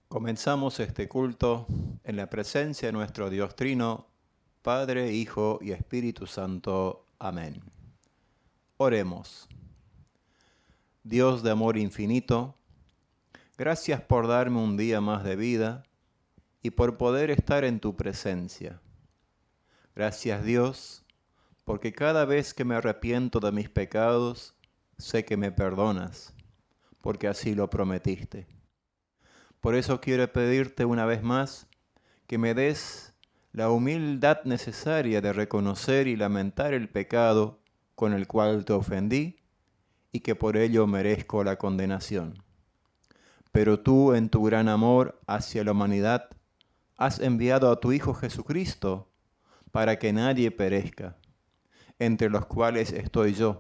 Comenzamos este culto en la presencia de nuestro Dios Trino, Padre, Hijo y Espíritu Santo. Amén. Oremos. Dios de amor infinito, gracias por darme un día más de vida y por poder estar en tu presencia. Gracias, Dios, porque cada vez que me arrepiento de mis pecados, sé que me perdonas, porque así lo prometiste. Por eso quiero pedirte una vez más que me des la humildad necesaria de reconocer y lamentar el pecado con el cual te ofendí y que por ello merezco la condenación. Pero tú, en tu gran amor hacia la humanidad, has enviado a tu Hijo Jesucristo para que nadie perezca, entre los cuales estoy yo.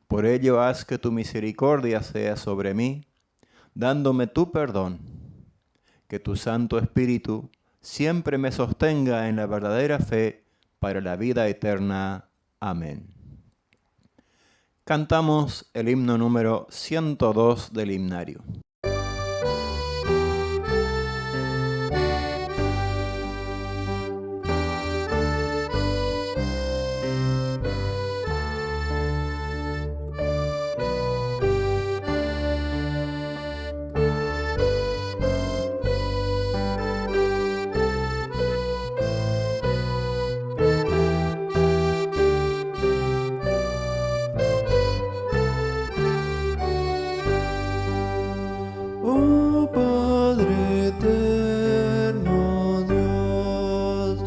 Por ello haz que tu misericordia sea sobre mí, dándome tu perdón. Que tu Santo Espíritu siempre me sostenga en la verdadera fe para la vida eterna. Amén. Cantamos el himno número 102 del himnario. Oh Padre eterno Dios,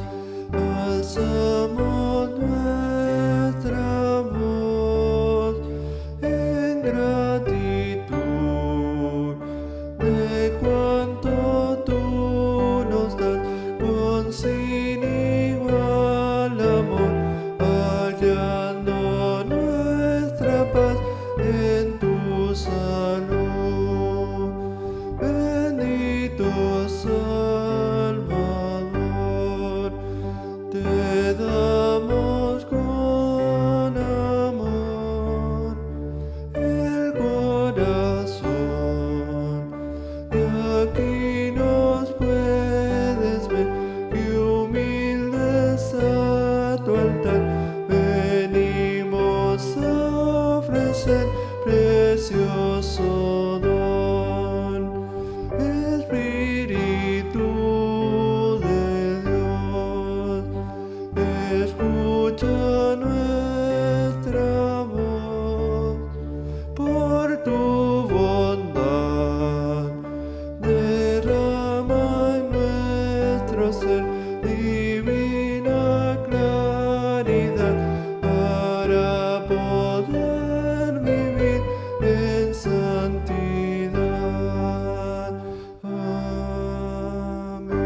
alzamos nuestra voz en gratitud de cuanto tú nos das con sin igual amor, hallando nuestra paz en tu salud. Bendito Salvador, te damos con amor el corazón. Y aquí nos puedes ver, y humildes a tu altar venimos a ofrecer precioso don. Espíritu de Dios, escucha nuestra voz, por tu bondad derrama en nuestro ser divina claridad para poder vivir en santidad. Amén.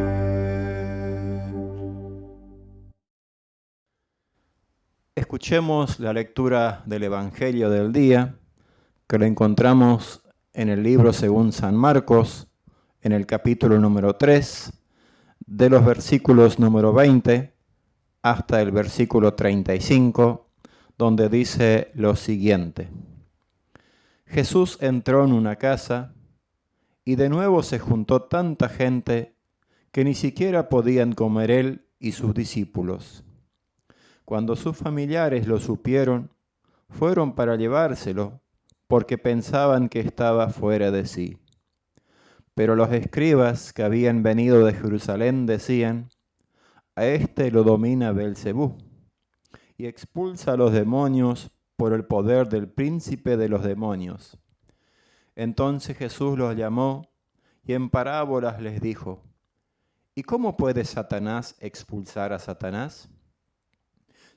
Escuchemos la lectura del Evangelio del día, que lo encontramos en el libro según San Marcos, en el capítulo número 3, de los versículos número 20 hasta el versículo 35, donde dice lo siguiente. Jesús entró en una casa y de nuevo se juntó tanta gente que ni siquiera podían comer él y sus discípulos. Cuando sus familiares lo supieron, fueron para llevárselo, porque pensaban que estaba fuera de sí. Pero los escribas que habían venido de Jerusalén decían, a este lo domina Beelzebú, y expulsa a los demonios por el poder del príncipe de los demonios. Entonces Jesús los llamó y en parábolas les dijo, ¿y cómo puede Satanás expulsar a Satanás?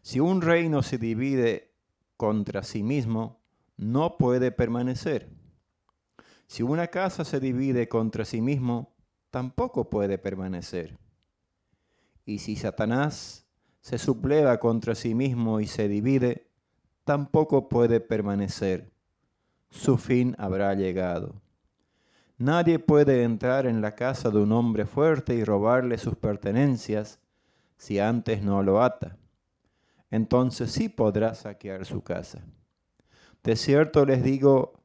Si un reino se divide contra sí mismo, no puede permanecer. Si una casa se divide contra sí mismo, tampoco puede permanecer. Y si Satanás se subleva contra sí mismo y se divide, tampoco puede permanecer. Su fin habrá llegado. Nadie puede entrar en la casa de un hombre fuerte y robarle sus pertenencias si antes no lo ata. Entonces sí podrá saquear su casa. De cierto les digo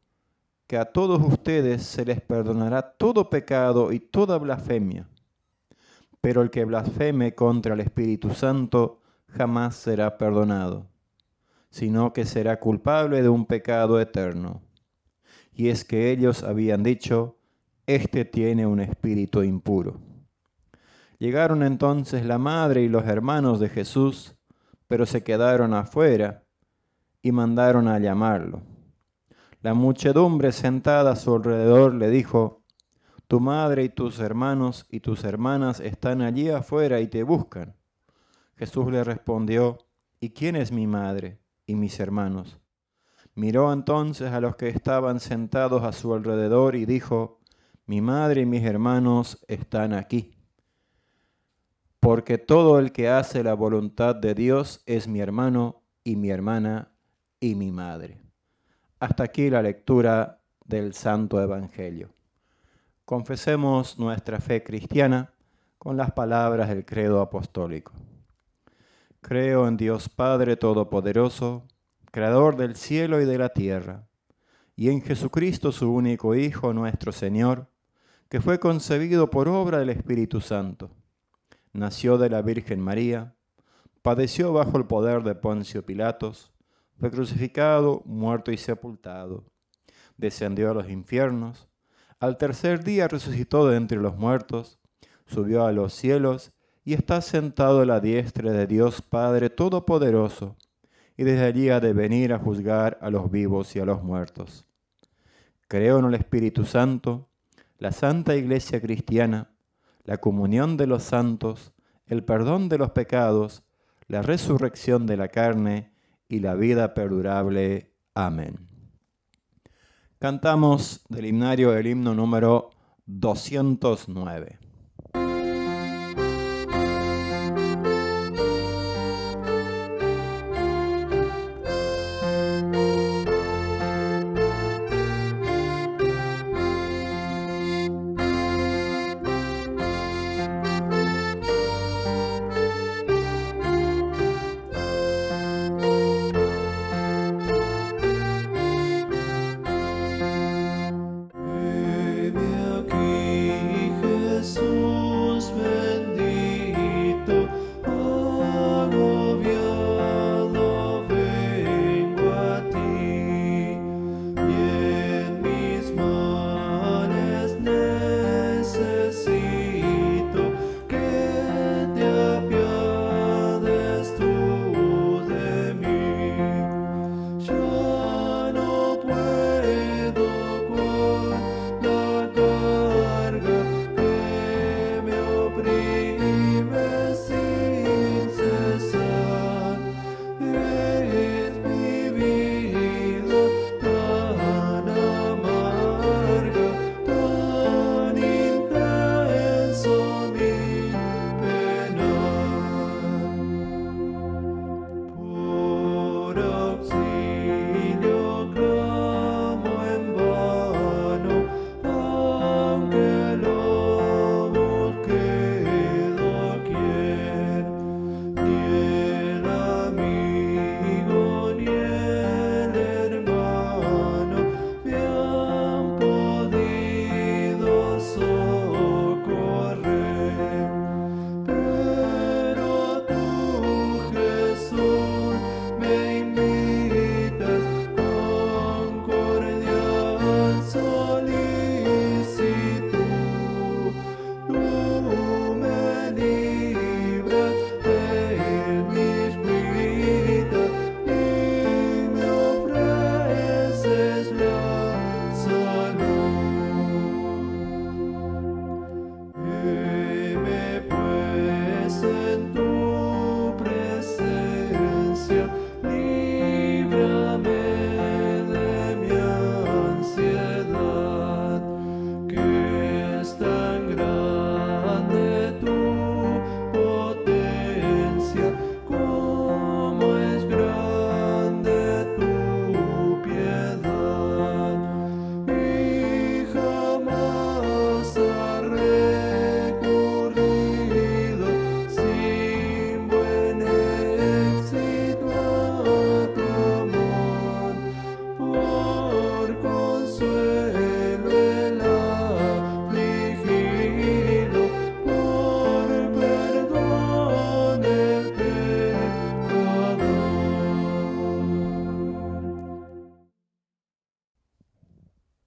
que a todos ustedes se les perdonará todo pecado y toda blasfemia. Pero el que blasfeme contra el Espíritu Santo jamás será perdonado, sino que será culpable de un pecado eterno. Y es que ellos habían dicho, este tiene un espíritu impuro. Llegaron entonces la madre y los hermanos de Jesús, pero se quedaron afuera y mandaron a llamarlo. La muchedumbre sentada a su alrededor le dijo, tu madre y tus hermanos y tus hermanas están allí afuera y te buscan. Jesús le respondió, ¿y quién es mi madre y mis hermanos? Miró entonces a los que estaban sentados a su alrededor y dijo, mi madre y mis hermanos están aquí. Porque todo el que hace la voluntad de Dios es mi hermano y mi hermana y mi madre. Hasta aquí la lectura del Santo Evangelio. Confesemos nuestra fe cristiana con las palabras del credo apostólico. Creo en Dios Padre Todopoderoso, Creador del cielo y de la tierra, y en Jesucristo su único Hijo, nuestro Señor, que fue concebido por obra del Espíritu Santo. Nació de la Virgen María, padeció bajo el poder de Poncio Pilatos, fue crucificado, muerto y sepultado, descendió a los infiernos, al tercer día resucitó de entre los muertos, subió a los cielos y está sentado a la diestra de Dios Padre Todopoderoso, y desde allí ha de venir a juzgar a los vivos y a los muertos. Creo en el Espíritu Santo, la Santa Iglesia Cristiana, la comunión de los santos, el perdón de los pecados, la resurrección de la carne y la vida perdurable. Amén. Cantamos del himnario el himno número 209. Heme aquí, Jesús.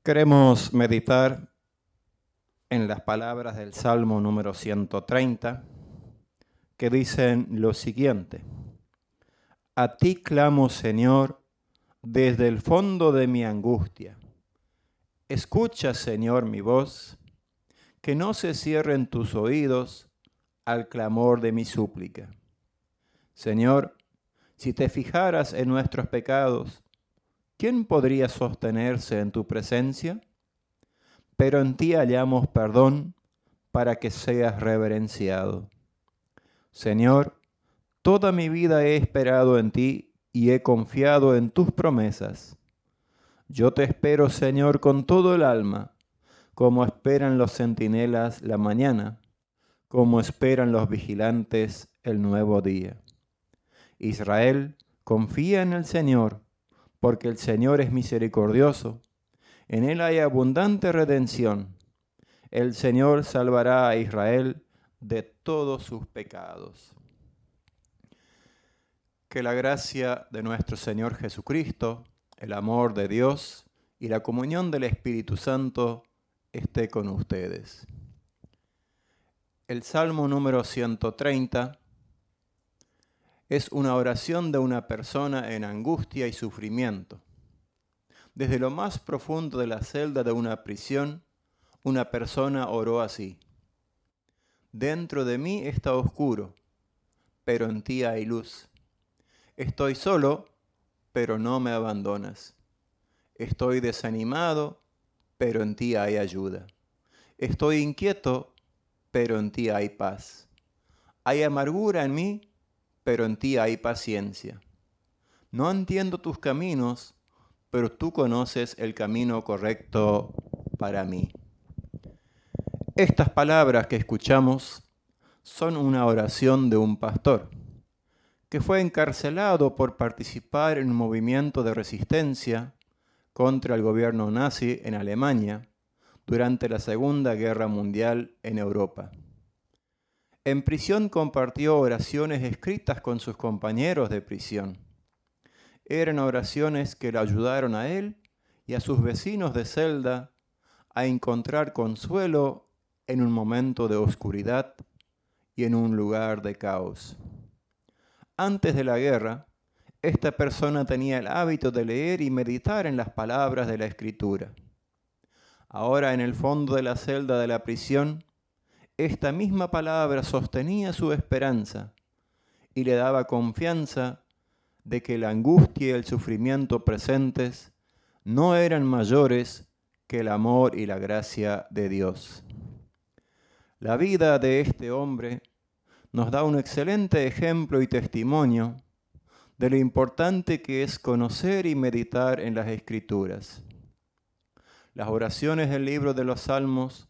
Queremos meditar en las palabras del Salmo número 130, que dicen lo siguiente: A ti clamo, Señor, desde el fondo de mi angustia. Escucha, Señor, mi voz, que no se cierren tus oídos al clamor de mi súplica. Señor, si te fijaras en nuestros pecados, ¿quién podría sostenerse en tu presencia? Pero en ti hallamos perdón para que seas reverenciado. Señor, toda mi vida he esperado en ti y he confiado en tus promesas. Yo te espero, Señor, con todo el alma, como esperan los centinelas la mañana, como esperan los vigilantes el nuevo día. Israel, confía en el Señor, porque el Señor es misericordioso. En Él hay abundante redención. El Señor salvará a Israel de todos sus pecados. Que la gracia de nuestro Señor Jesucristo, el amor de Dios y la comunión del Espíritu Santo esté con ustedes. El Salmo número 130 es una oración de una persona en angustia y sufrimiento. Desde lo más profundo de la celda de una prisión, una persona oró así: Dentro de mí está oscuro, pero en ti hay luz. Estoy solo, pero no me abandonas. Estoy desanimado, pero en ti hay ayuda. Estoy inquieto, pero en ti hay paz. Hay amargura en mí, pero en ti hay paciencia. No entiendo tus caminos, pero tú conoces el camino correcto para mí. Estas palabras que escuchamos son una oración de un pastor que fue encarcelado por participar en un movimiento de resistencia contra el gobierno nazi en Alemania durante la Segunda Guerra Mundial en Europa. En prisión compartió oraciones escritas con sus compañeros de prisión. Eran oraciones que le ayudaron a él y a sus vecinos de celda a encontrar consuelo en un momento de oscuridad y en un lugar de caos. Antes de la guerra, esta persona tenía el hábito de leer y meditar en las palabras de la Escritura. Ahora, en el fondo de la celda de la prisión, esta misma palabra sostenía su esperanza y le daba confianza de que la angustia y el sufrimiento presentes no eran mayores que el amor y la gracia de Dios. La vida de este hombre nos da un excelente ejemplo y testimonio de lo importante que es conocer y meditar en las Escrituras. Las oraciones del libro de los Salmos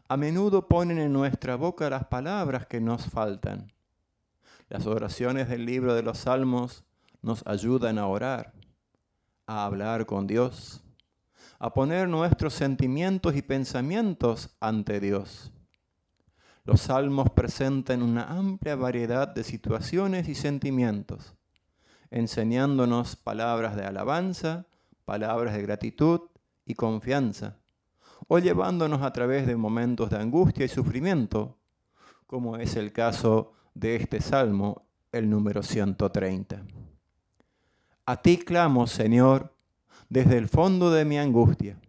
a menudo ponen en nuestra boca las palabras que nos faltan. Las oraciones del libro de los Salmos nos ayudan a orar, a hablar con Dios, a poner nuestros sentimientos y pensamientos ante Dios. Los salmos presentan una amplia variedad de situaciones y sentimientos, enseñándonos palabras de alabanza, palabras de gratitud y confianza, o llevándonos a través de momentos de angustia y sufrimiento, como es el caso de este salmo, el número 130. A ti clamo, Señor, desde el fondo de mi angustia.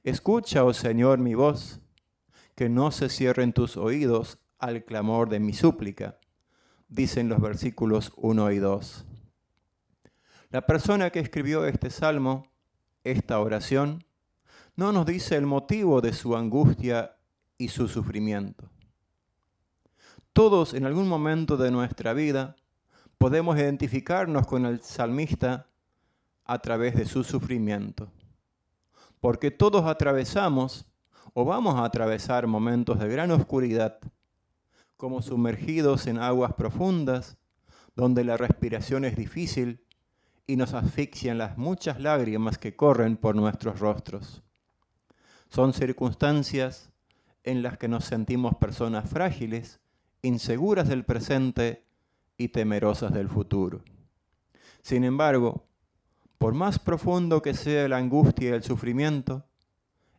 Escucha, oh Señor, mi voz, que no se cierren tus oídos al clamor de mi súplica, dicen los versículos 1 y 2. La persona que escribió este salmo, esta oración, no nos dice el motivo de su angustia y su sufrimiento. Todos en algún momento de nuestra vida podemos identificarnos con el salmista a través de su sufrimiento, porque todos atravesamos o vamos a atravesar momentos de gran oscuridad, como sumergidos en aguas profundas, donde la respiración es difícil y nos asfixian las muchas lágrimas que corren por nuestros rostros. Son circunstancias en las que nos sentimos personas frágiles, inseguras del presente y temerosas del futuro. Sin embargo, por más profundo que sea la angustia y el sufrimiento,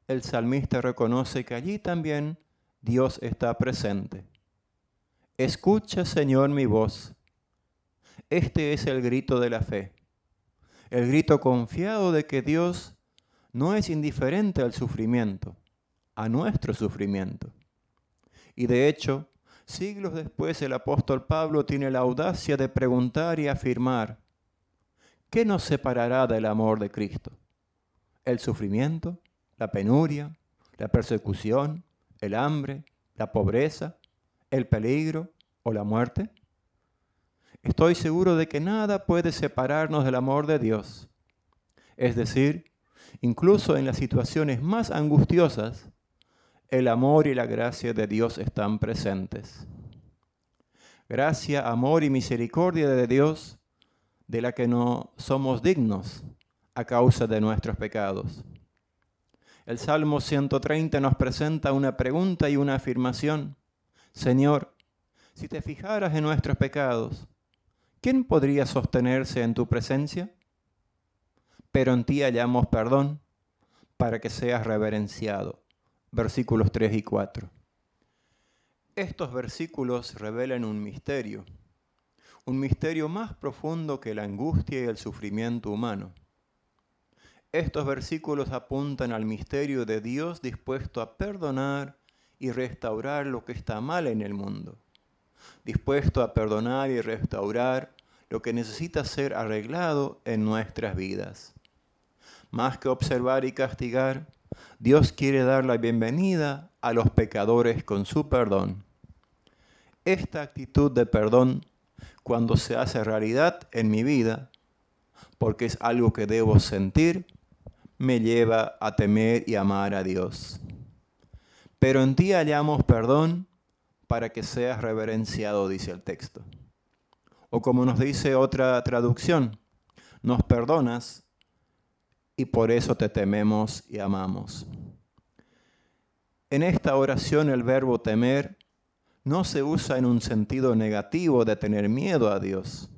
el salmista reconoce que allí también Dios está presente. Escucha, Señor, mi voz. Este es el grito de la fe, el grito confiado de que Dios no es indiferente al sufrimiento, a nuestro sufrimiento. Y de hecho, siglos después el apóstol Pablo tiene la audacia de preguntar y afirmar: ¿qué nos separará del amor de Cristo? ¿El sufrimiento, la penuria, la persecución, el hambre, la pobreza, el peligro o la muerte? Estoy seguro de que nada puede separarnos del amor de Dios. Es decir, incluso en las situaciones más angustiosas, el amor y la gracia de Dios están presentes. Gracia, amor y misericordia de Dios, de la que no somos dignos a causa de nuestros pecados. El Salmo 130 nos presenta una pregunta y una afirmación. Señor, si te fijaras en nuestros pecados, ¿quién podría sostenerse en tu presencia? Pero en ti hallamos perdón para que seas reverenciado. Versículos 3 y 4. Estos versículos revelan un misterio más profundo que la angustia y el sufrimiento humano. Estos versículos apuntan al misterio de Dios dispuesto a perdonar y restaurar lo que está mal en el mundo, dispuesto a perdonar y restaurar lo que necesita ser arreglado en nuestras vidas. Más que observar y castigar, Dios quiere dar la bienvenida a los pecadores con su perdón. Esta actitud de perdón, cuando se hace realidad en mi vida, porque es algo que debo sentir, me lleva a temer y amar a Dios. Pero en ti hallamos perdón para que seas reverenciado, dice el texto. O como nos dice otra traducción, nos perdonas y por eso te tememos y amamos. En esta oración el verbo temer no se usa en un sentido negativo de tener miedo a Dios.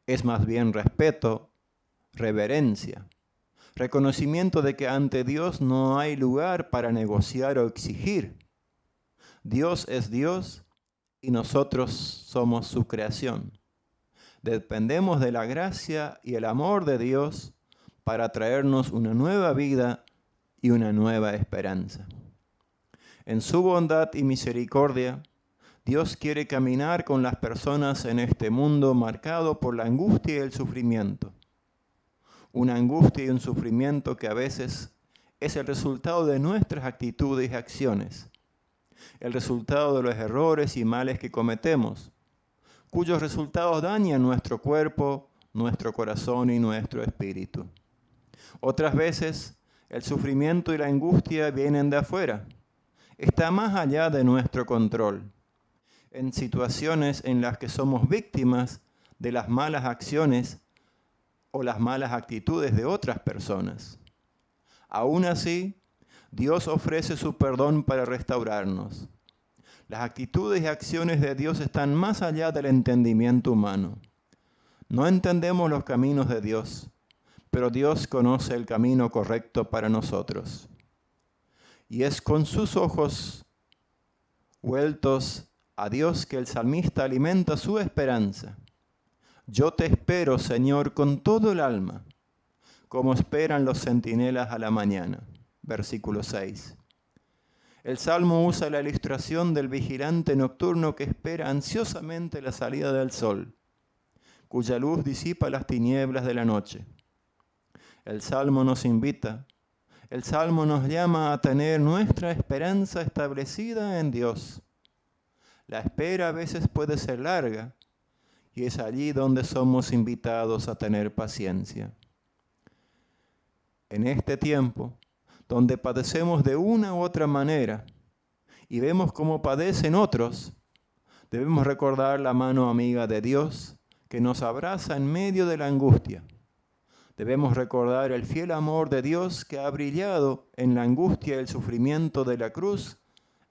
Es más bien respeto, reverencia, reconocimiento de que ante Dios no hay lugar para negociar o exigir. Dios es Dios y nosotros somos su creación. Dependemos de la gracia y el amor de Dios para traernos una nueva vida y una nueva esperanza. En su bondad y misericordia, Dios quiere caminar con las personas en este mundo marcado por la angustia y el sufrimiento. Una angustia y un sufrimiento que a veces es el resultado de nuestras actitudes y acciones, el resultado de los errores y males que cometemos, cuyos resultados dañan nuestro cuerpo, nuestro corazón y nuestro espíritu. Otras veces, el sufrimiento y la angustia vienen de afuera. Está más allá de nuestro control. En situaciones en las que somos víctimas de las malas acciones o las malas actitudes de otras personas. Aún así, Dios ofrece su perdón para restaurarnos. Las actitudes y acciones de Dios están más allá del entendimiento humano. No entendemos los caminos de Dios, pero Dios conoce el camino correcto para nosotros. Y es con sus ojos vueltos a Dios que el salmista alimenta su esperanza. Yo te espero, Señor, con todo el alma, como esperan los centinelas a la mañana. Versículo 6. El Salmo usa la ilustración del vigilante nocturno que espera ansiosamente la salida del sol, cuya luz disipa las tinieblas de la noche. El Salmo nos invita, el Salmo nos llama a tener nuestra esperanza establecida en Dios. La espera a veces puede ser larga y es allí donde somos invitados a tener paciencia. En este tiempo, donde padecemos de una u otra manera y vemos cómo padecen otros, debemos recordar la mano amiga de Dios que nos abraza en medio de la angustia. Debemos recordar el fiel amor de Dios que ha brillado en la angustia y el sufrimiento de la cruz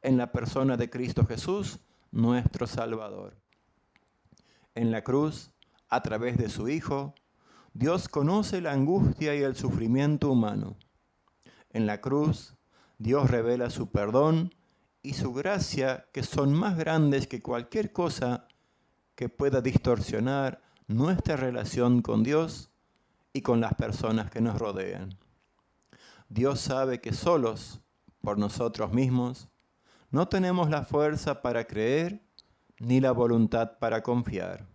en la persona de Cristo Jesús, nuestro Salvador. En la cruz, a través de su Hijo, Dios conoce la angustia y el sufrimiento humano. En la cruz, Dios revela su perdón y su gracia, que son más grandes que cualquier cosa que pueda distorsionar nuestra relación con Dios y con las personas que nos rodean. Dios sabe que solos, por nosotros mismos, no tenemos la fuerza para creer ni la voluntad para confiar.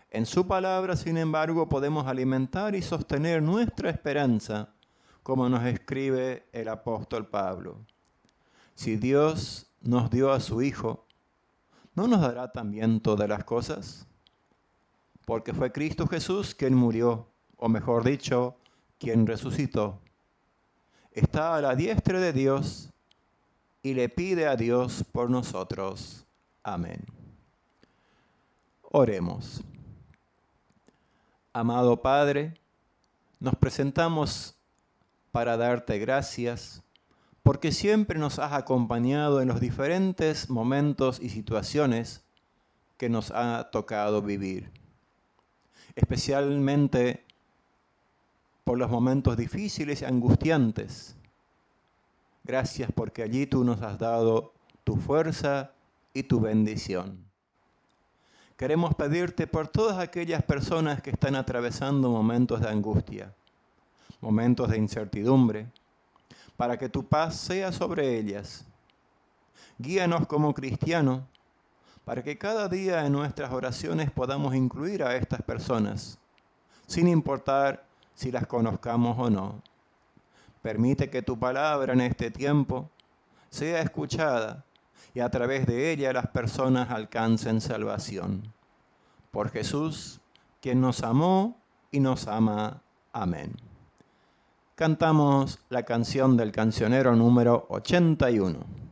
En su palabra, sin embargo, podemos alimentar y sostener nuestra esperanza, como nos escribe el apóstol Pablo. Si Dios nos dio a su Hijo, ¿no nos dará también todas las cosas? Porque fue Cristo Jesús quien murió, o mejor dicho, quien resucitó. Está a la diestra de Dios y le pide a Dios por nosotros. Amén. Oremos. Amado Padre, nos presentamos para darte gracias porque siempre nos has acompañado en los diferentes momentos y situaciones que nos ha tocado vivir, especialmente por los momentos difíciles y angustiantes. Gracias porque allí tú nos has dado tu fuerza y tu bendición. Queremos pedirte por todas aquellas personas que están atravesando momentos de angustia, momentos de incertidumbre, para que tu paz sea sobre ellas. Guíanos como cristianos, para que cada día en nuestras oraciones podamos incluir a estas personas, sin importar si las conozcamos o no. Permite que tu palabra en este tiempo sea escuchada y a través de ella las personas alcancen salvación. Por Jesús, quien nos amó y nos ama. Amén. Cantamos la canción del cancionero número 81.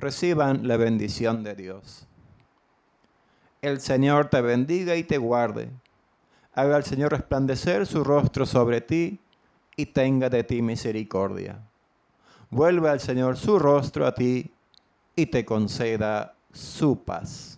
Reciban la bendición de Dios. El Señor te bendiga y te guarde. Haga el Señor resplandecer su rostro sobre ti y tenga de ti misericordia. Vuelva al Señor su rostro a ti y te conceda su paz.